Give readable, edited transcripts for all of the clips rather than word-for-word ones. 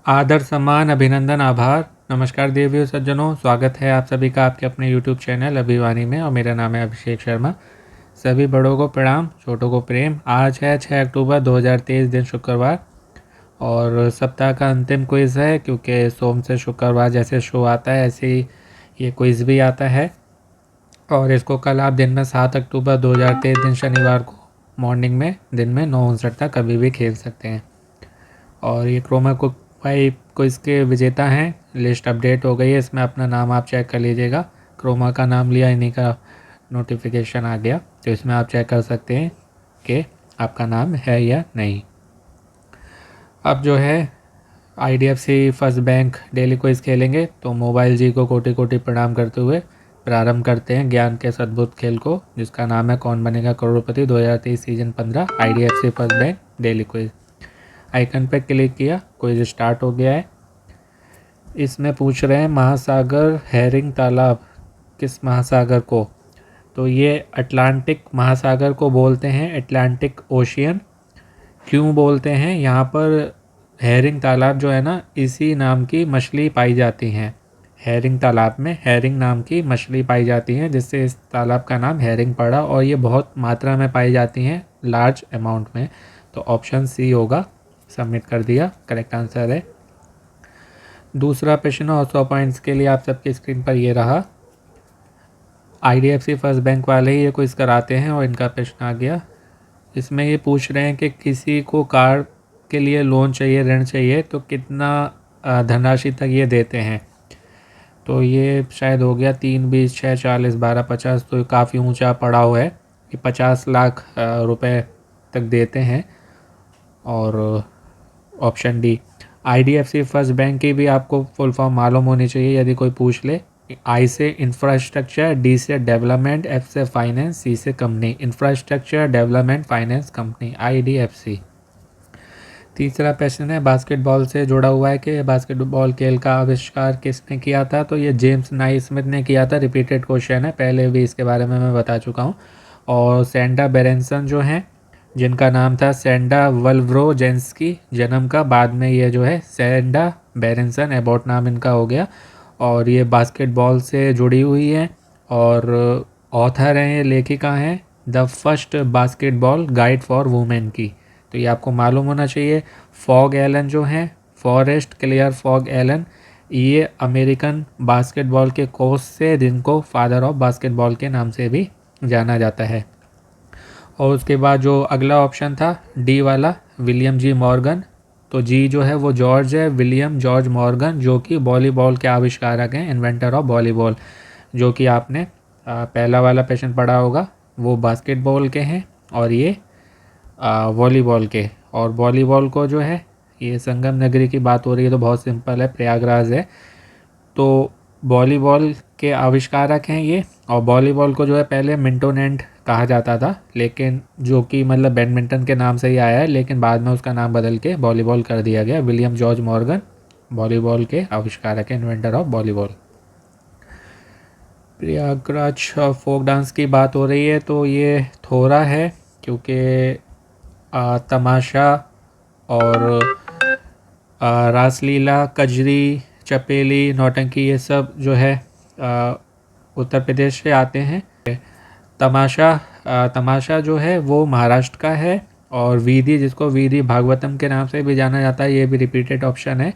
आदर सम्मान अभिनंदन आभार। नमस्कार देवियों सज्जनों, स्वागत है आप सभी का आपके अपने YouTube चैनल अभिवानी में और मेरा नाम है अभिषेक शर्मा। सभी बड़ों को प्रणाम, छोटों को प्रेम। आज है 6 अक्टूबर 2023 दिन शुक्रवार और सप्ताह का अंतिम क्विज़ है, क्योंकि सोम से शुक्रवार जैसे शो आता है ऐसे ही ये क्विज़ भी आता है। और इसको कल आप दिन में 7 अक्टूबर 2023 दिन शनिवार को मॉर्निंग में दिन में 9:59 तक कभी भी खेल सकते हैं। और ये क्रोमा को भाई क्विज़ के विजेता हैं। लिस्ट अपडेट हो गई है, इसमें अपना नाम आप चेक कर लीजिएगा। क्रोमा का नाम लिया, इन्हीं का नोटिफिकेशन आ गया, तो इसमें आप चेक कर सकते हैं कि आपका नाम है या नहीं। अब जो है IDFC first bank daily quiz खेलेंगे, तो मोबाइल जी को कोटि कोटि प्रणाम करते हुए प्रारंभ करते हैं ज्ञान के अद्भुत खेल को, जिसका नाम है कौन बनेगा करोड़पति 2023 season 15 IDFC first bank daily quiz. Icon पर क्लिक किया, क्विज स्टार्ट हो गया है। इसमें पूछ रहे हैं महासागर हैरिंग तालाब किस महासागर को, तो ये अटलांटिक महासागर को बोलते हैं, अटलांटिक ओशियन। क्यों बोलते हैं, यहाँ पर हैरिंग तालाब जो है ना, इसी नाम की मछली पाई जाती हैं। हैरिंग तालाब में हैरिंग नाम की मछली पाई जाती हैं, जिससे इस तालाब का नाम हैरिंग पड़ा, और ये बहुत मात्रा में पाई जाती हैं, लार्ज अमाउंट में। तो ऑप्शन सी होगा। सबमिट कर दिया, करेक्ट आंसर है। दूसरा प्रश्न और 100 पॉइंट्स के लिए आप सबकी स्क्रीन पर ये रहा। IDFC फर्स्ट बैंक वाले ही ये क्विज़ कराते हैं और इनका प्रश्न आ गया। इसमें ये पूछ रहे हैं कि किसी को कार के लिए लोन चाहिए, ऋण चाहिए, तो कितना धनराशि तक ये देते हैं। तो ये शायद हो गया 3, 20, 6, 40, 12, 50, तो काफ़ी ऊंचा पड़ा हुआ है कि 50 लाख रुपए तक देते हैं। और option D IDFC first bank की भी आपको फुल फॉर्म मालूम होनी चाहिए यदि कोई पूछ ले। I से इंफ्रास्ट्रक्चर, D से डेवलपमेंट, F से फाइनेंस, C से company. Infrastructure development finance company IDFC। तीसरा प्रश्न है बास्केटबॉल से जुड़ा हुआ है कि बास्केटबॉल खेल का आविष्कार किसने किया था, तो ये जेम्स नाइस्मिथ ने किया था। रिपीटेड क्वेश्चन है, पहले भी इसके बारे में मैं बता चुका हूँ। और सेंडा बेरेंसन जो हैं, जिनका नाम था सेंडा वल्वरोजेंस्की, जन्म का बाद में ये जो है सेंडा बेरेंसन एबॉट नाम इनका हो गया। और ये बास्केटबॉल से जुड़ी हुई है और ऑथर हैं, ये लेखिका हैं the first basketball guide for women की। तो ये आपको मालूम होना चाहिए। फॉग एलन जो हैं, फॉरेस्ट क्लियर फॉग एलन, ये अमेरिकन बास्केटबॉल के कोच से, जिनको फादर ऑफ बास्केटबॉल के नाम से भी जाना जाता है। और उसके बाद जो अगला ऑप्शन था डी वाला, विलियम जी मॉर्गन, तो जी जो है वो जॉर्ज है, विलियम जॉर्ज मॉर्गन, जो कि वॉलीबॉल के आविष्कारक हैं, इन्वेंटर ऑफ वॉलीबॉल। जो कि आपने पहला वाला प्रश्न पढ़ा होगा, वो बास्केटबॉल के हैं और ये वॉलीबॉल के। और वॉलीबॉल को जो है, ये संगम नगरी की बात हो रही है तो बहुत सिंपल है, प्रयागराज है। तो वॉलीबॉल के आविष्कारक हैं ये। और वॉलीबॉल को जो है पहले मिंटोनेंट कहा जाता था, लेकिन जो कि मतलब बैडमिंटन के नाम से ही आया है, लेकिन बाद में उसका नाम बदल के वॉलीबॉल कर दिया गया। विलियम जॉर्ज मॉर्गन वॉलीबॉल के आविष्कारक हैं, inventor of volleyball. Prayagraj folk dance की बात हो रही है तो ये थोड़ा है, क्योंकि तमाशा और रासलीला, कजरी, चपेली, नौटंकी, ये सब जो है उत्तर प्रदेश से आते हैं। तमाशा जो है वो महाराष्ट्र का है। और वीधी, जिसको वीधी भागवतम के नाम से भी जाना जाता है, ये भी रिपीटेड ऑप्शन है,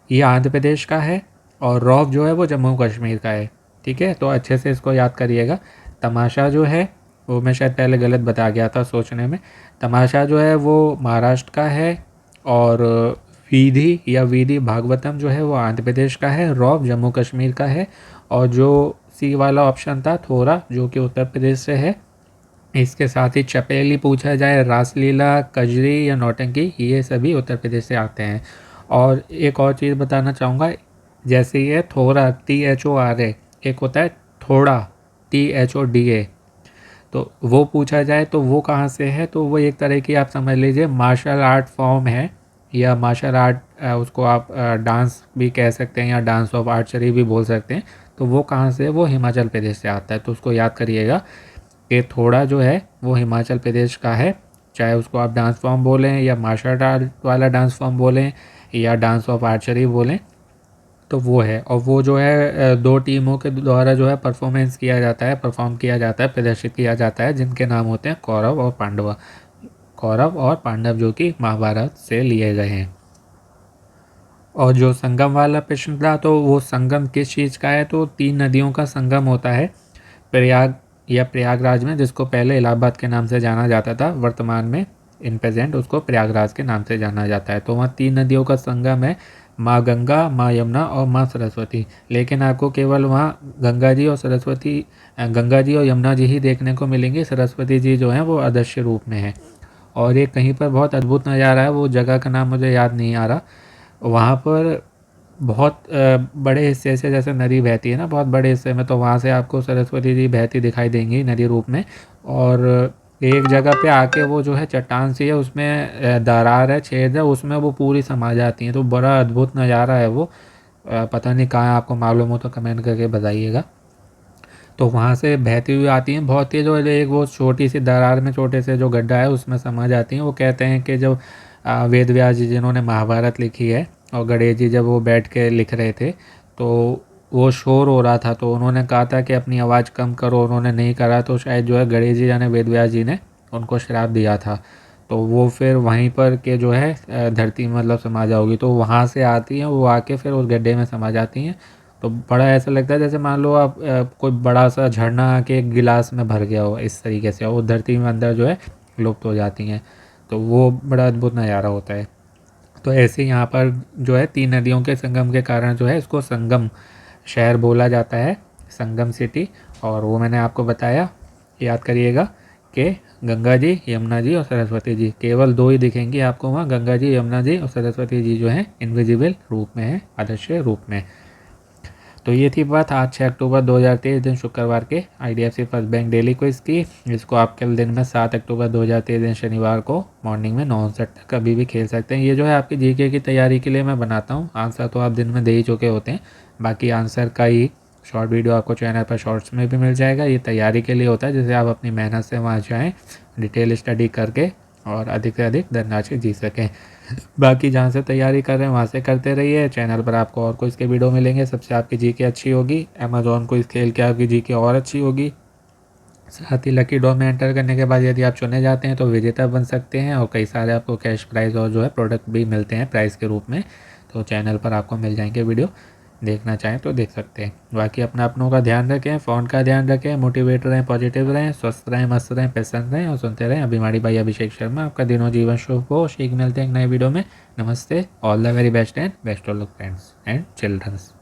ये आंध्र प्रदेश का है। और रौफ जो है वो जम्मू कश्मीर का है। ठीक है, तो अच्छे से इसको याद करिएगा। तमाशा जो है वो मैं शायद पहले गलत बता गया था सोचने में। तमाशा जो है वो महाराष्ट्र का है। और वीधी या वीधी भागवतम जो है वो आंध्र प्रदेश का है। रौफ जम्मू कश्मीर का है। और जो सी वाला ऑप्शन था थोड़ा, जो कि उत्तर प्रदेश से है। इसके साथ ही चपेली पूछा जाए, रासलीला, कजरी या नौटंकी, ये सभी उत्तर प्रदेश से आते हैं। और एक और चीज़ बताना चाहूँगा, जैसे ये थोड़ा THORA, एक होता है थोड़ा THODA, तो वो पूछा जाए तो वो कहाँ से है, तो वो एक तरह की आप समझ लीजिए मार्शल आर्ट फॉर्म है, या मार्शल आर्ट, उसको आप डांस भी कह सकते हैं या डांस ऑफ आर्चरी भी बोल सकते हैं। तो वो कहाँ से है, वो हिमाचल प्रदेश से आता है। तो उसको याद करिएगा कि थोड़ा जो है वो हिमाचल प्रदेश का है, चाहे उसको आप डांस फॉर्म बोलें या मार्शल आर्ट वाला डांस फॉर्म बोलें या डांस ऑफ आर्चरी बोलें तो वो है। और वो जो है दो टीमों के द्वारा जो है परफॉर्मेंस किया जाता है, परफॉर्म किया जाता है, प्रदर्शित किया जाता है, जिनके नाम होते हैं कौरव और पांडव। कौरव और पांडव जो कि महाभारत से लिए गए हैं। और जो संगम वाला प्रश्न था तो वो संगम किस चीज़ का है, तो 3 नदियों का संगम होता है प्रयाग या प्रयागराज में, जिसको पहले इलाहाबाद के नाम से जाना जाता था, वर्तमान में इन प्रेजेंट उसको प्रयागराज के नाम से जाना जाता है। तो वहाँ 3 नदियों का संगम है, माँ गंगा, माँ यमुना और माँ सरस्वती। लेकिन आपको केवल वहाँ गंगा जी और सरस्वती, गंगा जी और यमुना जी ही देखने को मिलेंगे। सरस्वती जी जो हैं वो अदृश्य रूप में है। और एक कहीं पर बहुत अद्भुत नज़ारा है, वो जगह का नाम मुझे याद नहीं आ रहा। वहाँ पर बहुत बड़े हिस्से से जैसे नदी बहती है ना, बहुत बड़े हिस्से में, तो वहाँ से आपको सरस्वती जी बहती दिखाई देंगी नदी रूप में। और एक जगह पे आके वो जो है चट्टान सी है, उसमें दरार है, छेद है, उसमें वो पूरी समा जाती हैं। तो बड़ा अद्भुत नज़ारा है वो। पता नहीं कहाँ है, आपको मालूम हो तो कमेंट करके बताइएगा। तो वहाँ से बहती हुई आती हैं बहुत तेज़, और एक वो छोटी सी दरार में छोटे से जो गड्ढा है उसमें समा जाती हैं। वो कहते हैं कि जब वेद व्यास जी जिन्होंने महाभारत लिखी है और गणेश जी जब वो बैठ के लिख रहे थे तो वो शोर हो रहा था, तो उन्होंने कहा था कि अपनी आवाज़ कम करो, उन्होंने नहीं करा, तो शायद जो है गणेश जी यानी वेद व्यास जी ने उनको श्राप दिया था। तो वो फिर वहीं पर के जो है धरती में मतलब समा जाओगी, तो वहाँ से आती हैं वो, आके फिर उस गड्ढे में समा जाती हैं। तो बड़ा ऐसा लगता है जैसे मान लो आप कोई बड़ा सा झरना आके एक गिलास में भर गया हो, इस तरीके से, और वो धरती में अंदर जो है लुप्त हो जाती हैं। तो वो बड़ा अद्भुत नज़ारा होता है। तो ऐसे यहाँ पर जो है 3 नदियों के संगम के कारण जो है इसको संगम शहर बोला जाता है, संगम सिटी। और वो मैंने आपको बताया, याद करिएगा कि गंगा जी, यमुना जी और सरस्वती जी, केवल 2 ही दिखेंगी आपको वहाँ, गंगा जी, यमुना जी और सरस्वती जी जो हैं इनविजिबल रूप में है, अदृश्य रूप में। तो ये थी बात आज 6 अक्टूबर 2023 दिन शुक्रवार के IDFC first bank daily quiz की, जिसको आप कल दिन में 7 अक्टूबर 2023 दिन शनिवार को मॉर्निंग में 9 से तक कभी भी खेल सकते हैं। ये जो है आपकी जीके की तैयारी के लिए मैं बनाता हूँ। आंसर तो आप दिन में दे ही चुके होते हैं, बाकी आंसर का ही शॉर्ट वीडियो आपको चैनल पर शॉर्ट्स में भी मिल जाएगा। ये तैयारी के लिए होता है, जिससे आप अपनी मेहनत से वहाँ जाएँ, डिटेल स्टडी करके और अधिक से अधिक धनराशि जीत सकें। बाकी जहाँ से तैयारी कर रहे हैं वहाँ से करते रहिए। चैनल पर आपको और कुछ के वीडियो मिलेंगे, सबसे आपकी जीके अच्छी होगी, अमेजोन को इस खेल के आपकी जीके और अच्छी होगी। साथ ही लकी ड्रॉ में एंटर करने के बाद यदि आप चुने जाते हैं तो विजेता बन सकते हैं, और कई सारे आपको कैश प्राइज़ और जो है प्रोडक्ट भी मिलते हैं प्राइज़ के रूप में। तो चैनल पर आपको मिल जाएंगे, वीडियो देखना चाहें तो देख सकते हैं। बाकी अपनों का ध्यान रखें, फ़ोन का ध्यान रखें, मोटिवेट रहें, पॉजिटिव रहें, स्वस्थ रहें, मस्त रहें, प्रसन्न रहें और सुनते रहें अभिमानी भाई अभिषेक शर्मा। आपका दिनों जीवन शुभ हो। शीघ्र मिलते हैं एक नए वीडियो में। नमस्ते, all the very best and best of luck friends and children's.